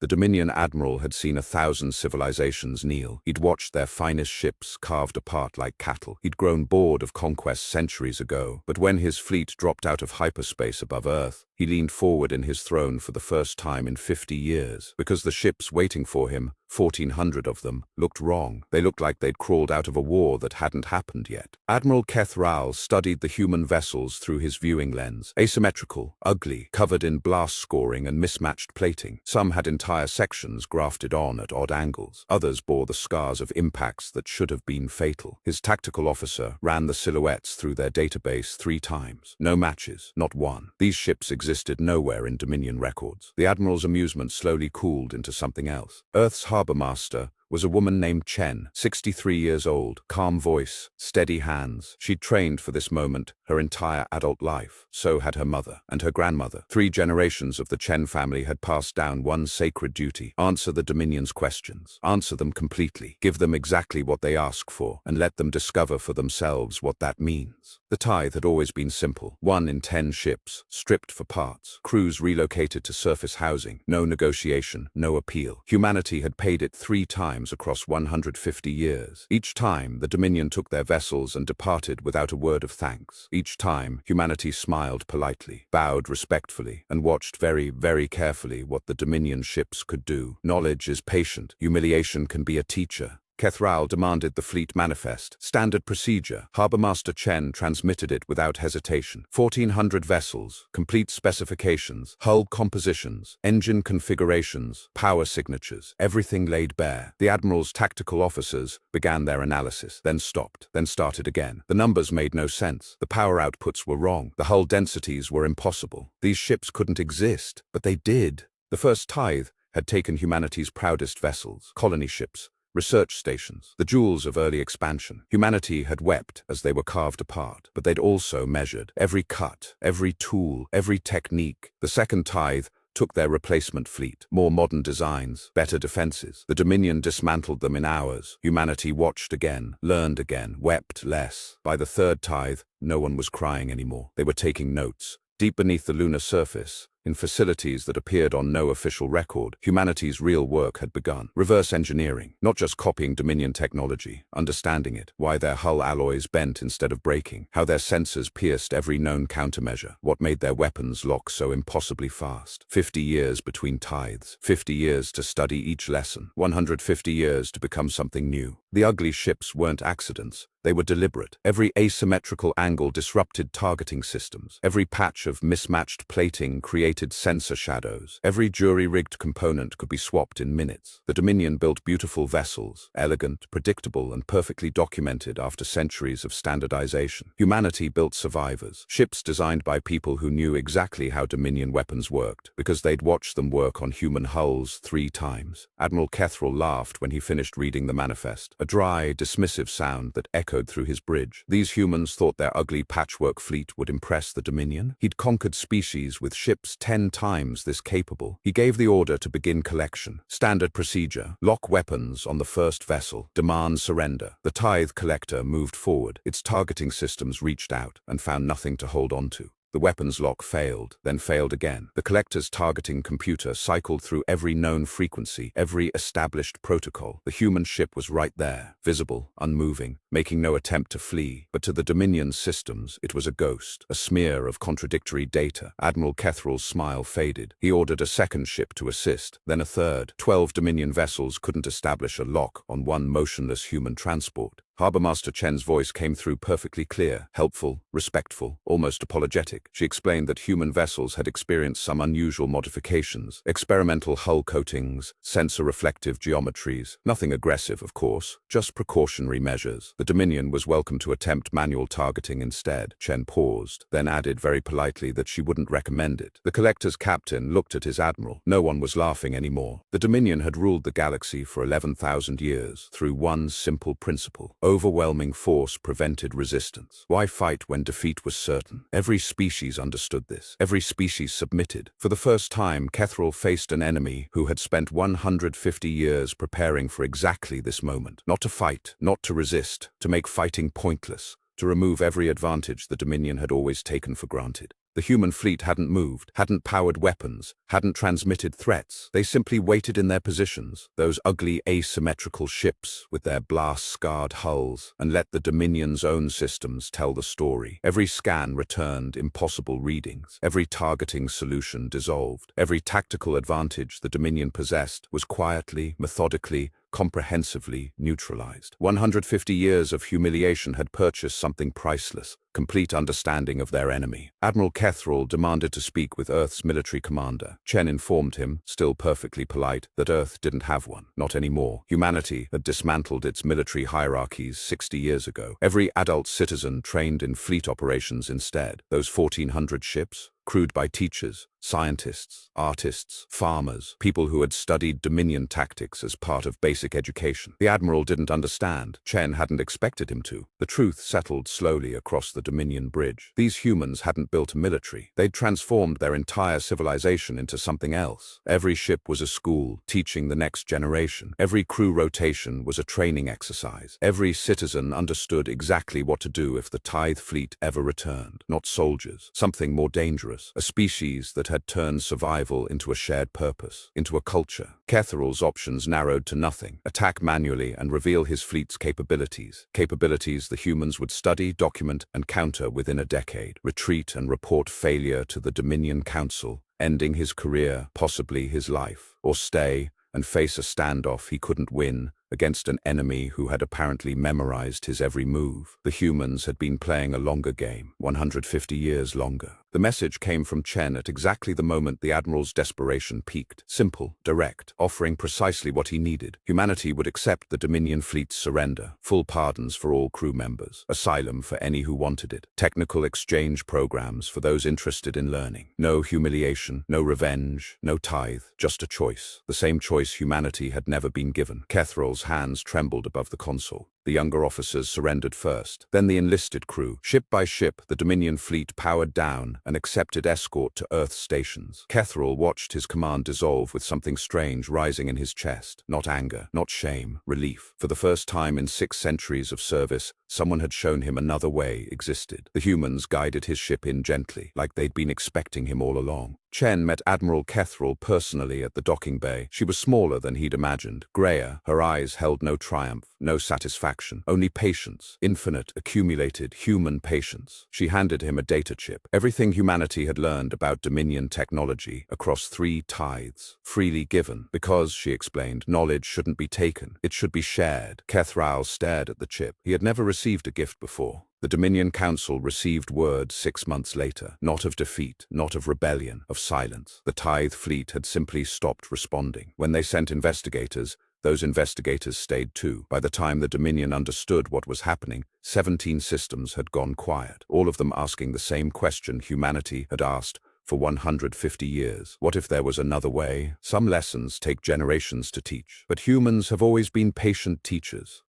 The Dominion admiral had seen 1,000 civilizations kneel. He'd watched their finest ships carved apart like cattle. He'd grown bored of conquest centuries ago. But when his fleet dropped out of hyperspace above Earth, he leaned forward in his throne for the first time in 50 years. Because the ships waiting for him, 1,400 of them, looked wrong. They looked like they'd crawled out of a war that hadn't happened yet. Admiral Knelt studied the human vessels through his viewing lens. Asymmetrical, ugly, covered in blast scoring and mismatched plating. Some had entire sections grafted on at odd angles. Others bore the scars of impacts that should have been fatal. His tactical officer ran the silhouettes through their database 3 times. No matches, not one. These ships existed nowhere in Dominion records. The admiral's amusement slowly cooled into something else. Earth's harbor master was a woman named Chen, 63 years old, calm voice, steady hands. She'd trained for this moment her entire adult life. So had her mother and her grandmother. 3 generations of the Chen family had passed down one sacred duty: answer the Dominion's questions. Answer them completely. Give them exactly what they ask for, and let them discover for themselves what that means. The tithe had always been simple. 1 in 10 ships, stripped for parts. Crews relocated to surface housing. No negotiation, no appeal. Humanity had paid it 3 times across 150 years. Each time, the Dominion took their vessels and departed without a word of thanks. Each time, humanity smiled politely, bowed respectfully, and watched very, very carefully what the Dominion ships could do. Knowledge is patient. Humiliation can be a teacher. Knelt demanded the fleet manifest. Standard procedure. Harbormaster Chen transmitted it without hesitation. 1,400 vessels, complete specifications, hull compositions, engine configurations, power signatures, everything laid bare. The admiral's tactical officers began their analysis, then stopped, then started again. The numbers made no sense. The power outputs were wrong. The hull densities were impossible. These ships couldn't exist, but they did. The first tithe had taken humanity's proudest vessels, colony ships, research stations, the jewels of early expansion. Humanity had wept as they were carved apart, but they'd also measured every cut, every tool, every technique. The second tithe took their replacement fleet, more modern designs, better defenses. The Dominion dismantled them in hours. Humanity watched again, learned again, wept less. By the third tithe, no one was crying anymore. They were taking notes. Deep beneath the lunar surface, in facilities that appeared on no official record, humanity's real work had begun. Reverse engineering, not just copying Dominion technology, understanding it, why their hull alloys bent instead of breaking, how their sensors pierced every known countermeasure, what made their weapons lock so impossibly fast. 50 years between tithes, 50 years to study each lesson, 150 years to become something new. The ugly ships weren't accidents. They were deliberate. Every asymmetrical angle disrupted targeting systems. Every patch of mismatched plating created sensor shadows. Every jury-rigged component could be swapped in minutes. The Dominion built beautiful vessels, elegant, predictable, and perfectly documented after centuries of standardization. Humanity built survivors, ships designed by people who knew exactly how Dominion weapons worked, because they'd watched them work on human hulls 3 times. Admiral Knelt laughed when he finished reading the manifest, a dry, dismissive sound that echoed through his bridge. These humans thought their ugly patchwork fleet would impress the Dominion. He'd conquered species with ships 10 times this capable. He gave the order to begin collection. Standard procedure: lock weapons on the first vessel. Demand surrender. The tithe collector moved forward. Its targeting systems reached out and found nothing to hold on to. The weapons lock failed, then failed again. The collector's targeting computer cycled through every known frequency, every established protocol. The human ship was right there, visible, unmoving, making no attempt to flee. But to the Dominion's systems, it was a ghost, a smear of contradictory data. Admiral Knelt's smile faded. He ordered a second ship to assist, then a third. 12 Dominion vessels couldn't establish a lock on one motionless human transport. Harbormaster Chen's voice came through perfectly clear, helpful, respectful, almost apologetic. She explained that human vessels had experienced some unusual modifications, experimental hull coatings, sensor-reflective geometries. Nothing aggressive, of course, just precautionary measures. The Dominion was welcome to attempt manual targeting instead. Chen paused, then added very politely that she wouldn't recommend it. The collector's captain looked at his admiral. No one was laughing anymore. The Dominion had ruled the galaxy for 11,000 years through one simple principle: overwhelming force prevented resistance. Why fight when defeat was certain? Every species understood this. Every species submitted. For the first time, Knelt faced an enemy who had spent 150 years preparing for exactly this moment. Not to fight, not to resist, to make fighting pointless, to remove every advantage the Dominion had always taken for granted. The human fleet hadn't moved, hadn't powered weapons, hadn't transmitted threats. They simply waited in their positions, those ugly asymmetrical ships with their blast-scarred hulls, and let the Dominion's own systems tell the story. Every scan returned impossible readings. Every targeting solution dissolved. Every tactical advantage the Dominion possessed was quietly, methodically, comprehensively neutralized. 150 years of humiliation had purchased something priceless, complete understanding of their enemy. Admiral Kethrel demanded to speak with Earth's military commander. Chen informed him, still perfectly polite, that Earth didn't have one. Not anymore. Humanity had dismantled its military hierarchies 60 years ago. Every adult citizen trained in fleet operations instead. Those 1,400 ships, crewed by teachers, scientists, artists, farmers, people who had studied Dominion tactics as part of basic education. The Admiral didn't understand. Chen hadn't expected him to. The truth settled slowly across the Dominion bridge. These humans hadn't built a military. They'd transformed their entire civilization into something else. Every ship was a school, teaching the next generation. Every crew rotation was a training exercise. Every citizen understood exactly what to do if the tithe fleet ever returned. Not soldiers, something more dangerous. A species that had turned survival into a shared purpose, into a culture. Kethrel's options narrowed to nothing. Attack manually and reveal his fleet's capabilities. Capabilities the humans would study, document, and counter within a decade. Retreat and report failure to the Dominion Council, ending his career, possibly his life. Or stay and face a standoff he couldn't win against an enemy who had apparently memorized his every move. The humans had been playing a longer game, 150 years longer. The message came from Chen at exactly the moment the Admiral's desperation peaked. Simple, direct, offering precisely what he needed. Humanity would accept the Dominion fleet's surrender, full pardons for all crew members, asylum for any who wanted it, technical exchange programs for those interested in learning. No humiliation, no revenge, no tithe, just a choice. The same choice humanity had never been given. Kethrel's hands trembled above the console. The younger officers surrendered first, then the enlisted crew. Ship by ship, the Dominion fleet powered down and accepted escort to Earth stations. Kethrel watched his command dissolve with something strange rising in his chest. Not anger, not shame, relief. For the first time in 6 centuries of service, someone had shown him another way existed. The humans guided his ship in gently, like they'd been expecting him all along. Chen met Admiral Kethrel personally at the docking bay. She was smaller than he'd imagined, grayer. Her eyes held no triumph, no satisfaction, only patience, infinite, accumulated human patience. She handed him a data chip, everything humanity had learned about Dominion technology across 3 tithes, freely given. Because, she explained, knowledge shouldn't be taken, it should be shared. Kethrel stared at the chip. He had never received a gift before. The Dominion Council received word 6 months later, not of defeat, not of rebellion, of silence. The tithe fleet had simply stopped responding. When they sent investigators, those investigators stayed too. By the time the Dominion understood what was happening, 17 systems had gone quiet, all of them asking the same question humanity had asked for 150 years. What if there was another way? Some lessons take generations to teach, but humans have always been patient teachers.